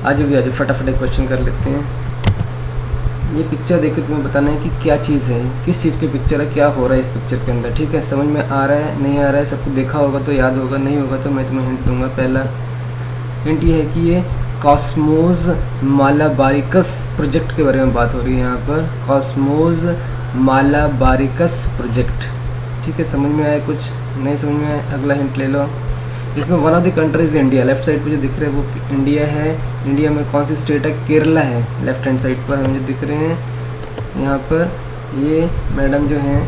आज भी आज फटाफट एक क्वेश्चन कर लेते हैं। ये पिक्चर देख के तुम्हें बताना है कि क्या चीज़ है, किस चीज़ की पिक्चर है, क्या हो रहा है इस पिक्चर के अंदर। ठीक है, समझ में आ रहा है नहीं आ रहा है, सबको देखा होगा तो याद होगा, नहीं होगा तो मैं तुम्हें हिंट दूंगा। पहला हिंट ये है कि ये कॉस्मोस मालाबारिकस प्रोजेक्ट के बारे में बात हो रही है यहाँ पर। Cosmos Malabaricus project. ठीक है, समझ में आया? कुछ नहीं समझ में आया? अगला हिंट ले लो। इसमें one of the countries India, left side पे जो दिख रहे हैं वो इंडिया है। इंडिया में कौन सी स्टेट है? केरला है। लेफ्ट हैंड साइड पर हमें जो दिख रहे हैं यहाँ पर, ये मैडम जो हैं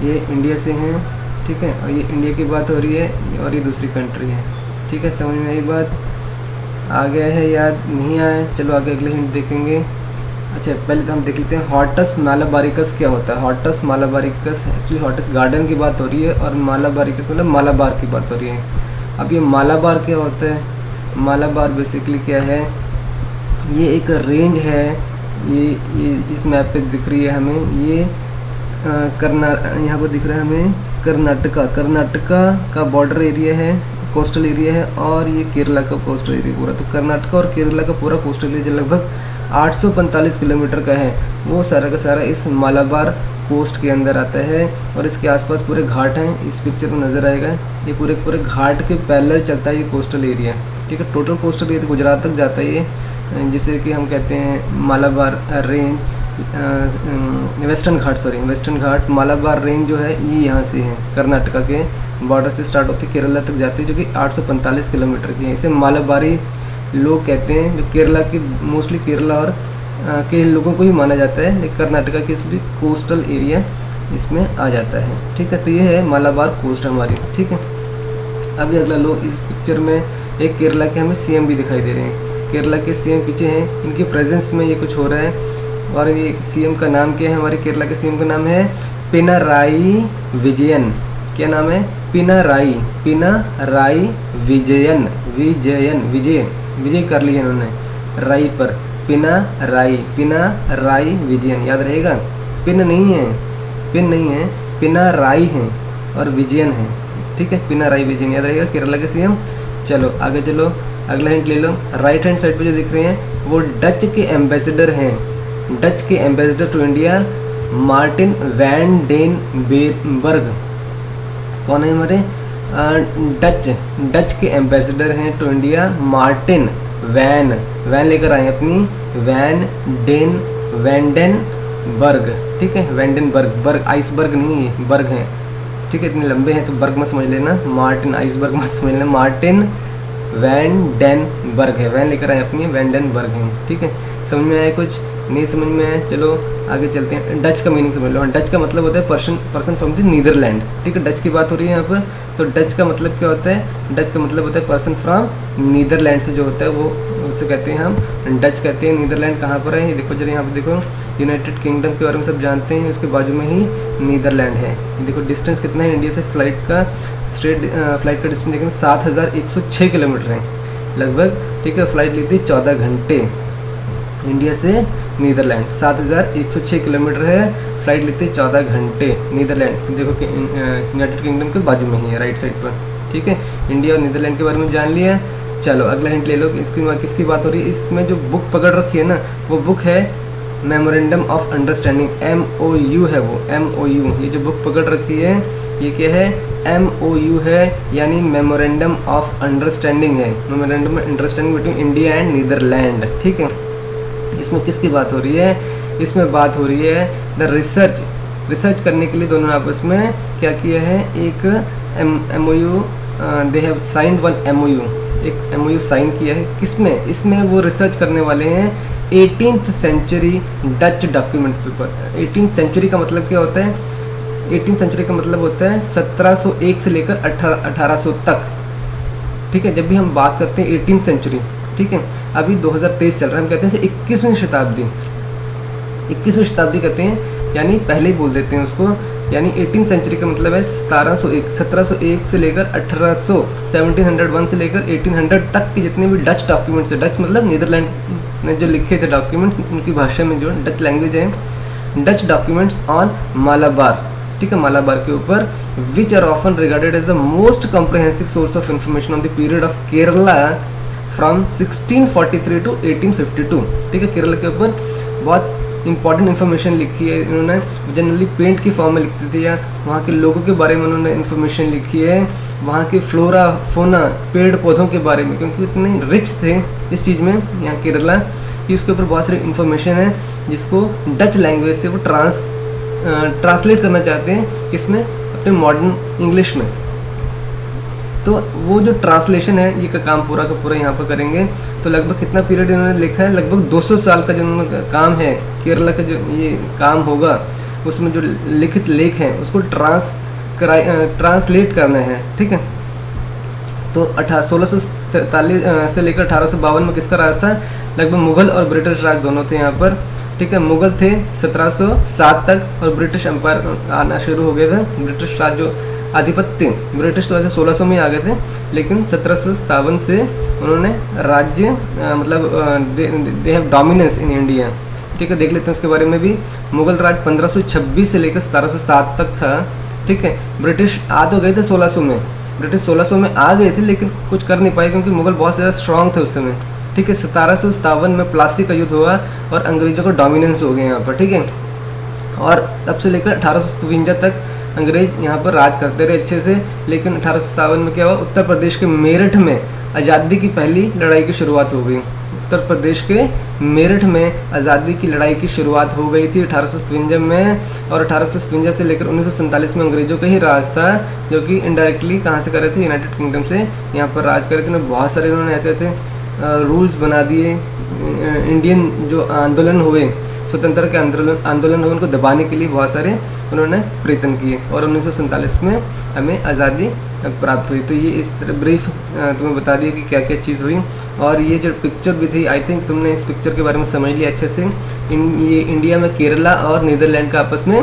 ये इंडिया से हैं। ठीक है, और ये इंडिया की बात हो रही है और ये दूसरी कंट्री है। ठीक है, समझ में आई बात? आ गया है? याद नहीं आया? चलो आगे अगले हिंट देखेंगे। अच्छा, पहले तो हम देख लेते हैं हॉर्टस मालाबारिकस क्या होता है। हॉर्टस मालाबारिकस एक्चुअली हॉर्टस गार्डन की बात हो रही है और मालाबारिकस मतलब मालाबार की बात हो रही है। अब ये मालाबार क्या होता है? मालाबार बेसिकली क्या है? ये एक रेंज है। ये इस मैप पे दिख रही है हमें। ये यहाँ पर दिख रहा है हमें कर्नाटका का बॉर्डर एरिया है, कोस्टल एरिया है, और ये केरला का कोस्टल एरिया पूरा। तो कर्नाटका और केरला का पूरा कोस्टल एरिया जो लगभग 845 किलोमीटर का है, वो सारा का सारा इस मालाबार कोस्ट के अंदर आता है। और इसके आसपास पूरे घाट हैं, इस पिक्चर में नज़र आएगा। ये पूरे घाट के पैरेलल चलता है ये कोस्टल एरिया। ठीक है, टोटल कोस्टल एरिया गुजरात तक जाता है ये, जिसे कि हम कहते हैं मालाबार रेंज, वेस्टर्न घाट। मालाबार रेंज जो है ये यहाँ से है, कर्नाटका के बॉर्डर से स्टार्ट होती है, केरला तक जाती है, जो कि 845 किलोमीटर की है। इसे मालाबारी लोग कहते हैं, जो केरला की मोस्टली केरला और के लोगों को ही माना जाता है, लेकिन कर्नाटका के भी कोस्टल एरिया इसमें आ जाता है। ठीक है, तो ये है मालाबार कोस्ट हमारी। ठीक है, अभी अगला लो। इस पिक्चर में एक केरला के हमें सीएम भी दिखाई दे रहे हैं। केरला के सीएम पीछे हैं, इनकी प्रेजेंस में ये कुछ हो रहा है। और ये सीएम का नाम क्या है? हमारे केरला के सीएम का नाम है पिनाराई विजयन। क्या नाम है? पिनाराई विजय कर लिया इन्होंने राई पर। पिनाराई विजयन, याद रहेगा? पिन नहीं है, पिनाराई है और विजयन है। ठीक है, पिनाराई विजयन याद रहेगा, केरला के सीएम। चलो आगे चलो, अगला हिंट ले लो। राइट हैंड साइड पे जो दिख रहे हैं वो डच के एम्बेसडर हैं। डच के ambassador to India Martin van den Berg. कौन है हमारे? डच के एम्बेसडर हैं टू इंडिया मार्टिन वैन लेकर आए अपनी, वैंडेन बर्ग। ठीक है, वैंडेनबर्ग, आइसबर्ग नहीं है, बर्ग हैं। ठीक है, इतने लंबे हैं तो बर्ग मत समझ लेना, मार्टिन आइसबर्ग मत समझ लेना, मार्टिन वैंडेनबर्ग है। वैन लेकर आए अपनी, वैंडेनबर्ग हैं। ठीक है, समझ में आया? कुछ नहीं समझ में आया? चलो आगे चलते हैं। डच का मीनिंग समझ लो। डच का मतलब होता है पर्सन फ्रॉम द नीदरलैंड। ठीक है, डच की बात हो रही है यहाँ पर, तो डच का मतलब क्या होता है? डच का मतलब होता है पर्सन फ्रॉम नीदरलैंड से जो होता है वो उसे कहते हैं हम डच कहते हैं। नीदरलैंड कहाँ पर है? ये देखो जरा यहाँ पर देखो, यूनाइटेड किंगडम के बारे में सब जानते हैं, उसके बाजू में ही नीदरलैंड है। देखो डिस्टेंस कितना है इंडिया से, फ्लाइट का डिस्टेंस देखिए 7106 किलोमीटर है लगभग। ठीक है, फ्लाइट लेती है 14 घंटे इंडिया से नीदरलैंड। 7106 किलोमीटर है, फ्लाइट लेती है 14 घंटे नीदरलैंड। देखो कि यूनाइटेड किंगडम के बाजू में ही है, राइट साइड पर। ठीक है, इंडिया और नीदरलैंड के बारे में जान लिया। चलो अगला हिंट ले लो। किसकी बात हो रही है? इसमें जो बुक पकड़ रखी है ना, वो बुक है मेमोरेंडम ऑफ अंडरस्टैंडिंग, MOU है वो, MOU। ये जो बुक पकड़ रखी है ये क्या है? MOU है, यानी मेमोरेंडम ऑफ अंडरस्टैंडिंग है। Memorandum of understanding between India and Netherland. ठीक है, इसमें किसकी बात हो रही है? इसमें बात हो रही है द रिसर्च करने के लिए दोनों आपस में क्या किया है? एक MOU, they have signed one MOU, एक MOU साइन किया है। किसमें? इसमें वो रिसर्च करने वाले हैं 18th century Dutch document paper. 18th century का मतलब क्या होता है? 18th सेंचुरी का मतलब होता है 1701 से लेकर 1800 तक। ठीक है, जब भी हम बात करते हैं 18th सेंचुरी, ठीक है, अभी 2023 चल रहा है, हम कहते हैं 21वीं शताब्दी। 21वीं शताब्दी कहते हैं, यानी पहले ही बोल देते हैं उसको। यानी 18th सेंचुरी का मतलब है 1701 से लेकर 1800, 1701 से लेकर 1800 तक के जितने भी डच डॉक्यूमेंट्स है। डच मतलब नीदरलैंड ने जो लिखे थे डॉक्यूमेंट, उनकी भाषा में जो डच लैंग्वेज है, डच डॉक्यूमेंट्स ऑन मालाबार। ठीक है, मालाबार के ऊपर, which are often regarded as the most comprehensive source of information on the period of Kerala from 1643 to 1852। ठीक है, केरला के ऊपर बहुत इंपॉर्टेंट इन्फॉर्मेशन लिखी है इन्होंने। जनरली पेंट की फॉर्म में लिखते थे, या वहाँ के लोगों के बारे में उन्होंने इन्फॉर्मेशन लिखी है, वहाँ के फ्लोरा फोना पेड़ पौधों के बारे में, क्योंकि इतने रिच थे इस चीज़ में यहाँ केरला कि उसके ऊपर बहुत सारी इन्फॉर्मेशन है जिसको डच लैंग्वेज से वो ट्रांसलेट करना चाहते हैं इसमें अपने मॉडर्न इंग्लिश में। तो वो जो ट्रांसलेशन है ये का काम पूरा का पूरा यहाँ पर करेंगे। तो लगभग कितना पीरियड इन्होंने लिखा है, लगभग 200 साल का जो उन्होंने काम है केरला का जो ये काम होगा, उसमें जो लिखित लेख हैं उसको ट्रांसलेट करना है। ठीक है, तो 1643 से लेकर 1852 में किसका राज था? लगभग मुगल और ब्रिटिश राज दोनों थे यहाँ पर। ठीक है, मुगल थे 1707 तक और ब्रिटिश एम्पायर आना शुरू हो गए थे। ब्रिटिश राज जो आधिपत्य, ब्रिटिश तो वैसे 1600 में आ गए थे, लेकिन 1757 से उन्होंने राज्य मतलब they have dominance in India. ठीक है, देख लेते हैं उसके बारे में भी। मुगल राज 1526 से लेकर 1707 तक था। ठीक है, ब्रिटिश आ तो गए थे 1600 में, ब्रिटिश 1600 में आ गए थे, लेकिन कुछ कर नहीं पाए क्योंकि मुगल बहुत ज़्यादा स्ट्रॉन्ग थे उस समय। ठीक है, 1757 में प्लासी का युद्ध हुआ और अंग्रेजों का डोमिनेंस हो गया यहाँ पर। ठीक है, और तब से लेकर 1852 तक अंग्रेज यहाँ पर राज करते रहे अच्छे से। लेकिन 1857 में क्या हुआ, उत्तर प्रदेश के मेरठ में आज़ादी की पहली लड़ाई की शुरुआत हो गई। उत्तर प्रदेश के मेरठ में आज़ादी की लड़ाई की शुरुआत हो गई थी 1857 में, और 1857 से लेकर 1947 में अंग्रेजों का ही राज था, जो कि इनडायरेक्टली कहाँ से कर रहे थे, यूनाइटेड किंगडम से यहाँ पर राज कर रहे थे। बहुत सारे इन्होंने ऐसे ऐसे रूल्स बना दिए। इंडियन जो आंदोलन हुए, स्वतंत्रता के आंदोलन हुए, उनको दबाने के लिए बहुत सारे उन्होंने प्रयत्न किए और 1947 में हमें आज़ादी प्राप्त हुई। तो ये इस तरह ब्रीफ तुम्हें बता दिया कि क्या क्या चीज़ हुई। और ये जो पिक्चर भी थी, आई थिंक तुमने इस पिक्चर के बारे में समझ लिया अच्छे से। ये इंडिया में केरला और नीदरलैंड का आपस में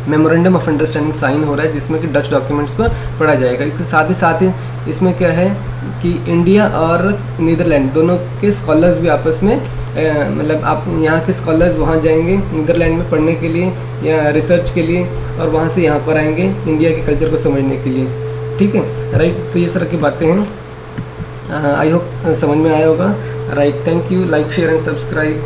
मेमोरेंडम ऑफ अंडरस्टैंडिंग साइन हो रहा है, जिसमें कि डच डॉक्यूमेंट्स को पढ़ा जाएगा। इसके साथ ही इसमें क्या है कि इंडिया और नीदरलैंड दोनों के स्कॉलर्स भी आपस में मतलब आप यहाँ के स्कॉलर्स वहाँ जाएंगे नीदरलैंड में पढ़ने के लिए या रिसर्च के लिए, और वहाँ से यहाँ पर आएंगे इंडिया के कल्चर को समझने के लिए। ठीक है, राइट। तो ये तरह की बातें हैं। आई होप समझ में आया होगा। Right, thank you. Like, share and subscribe.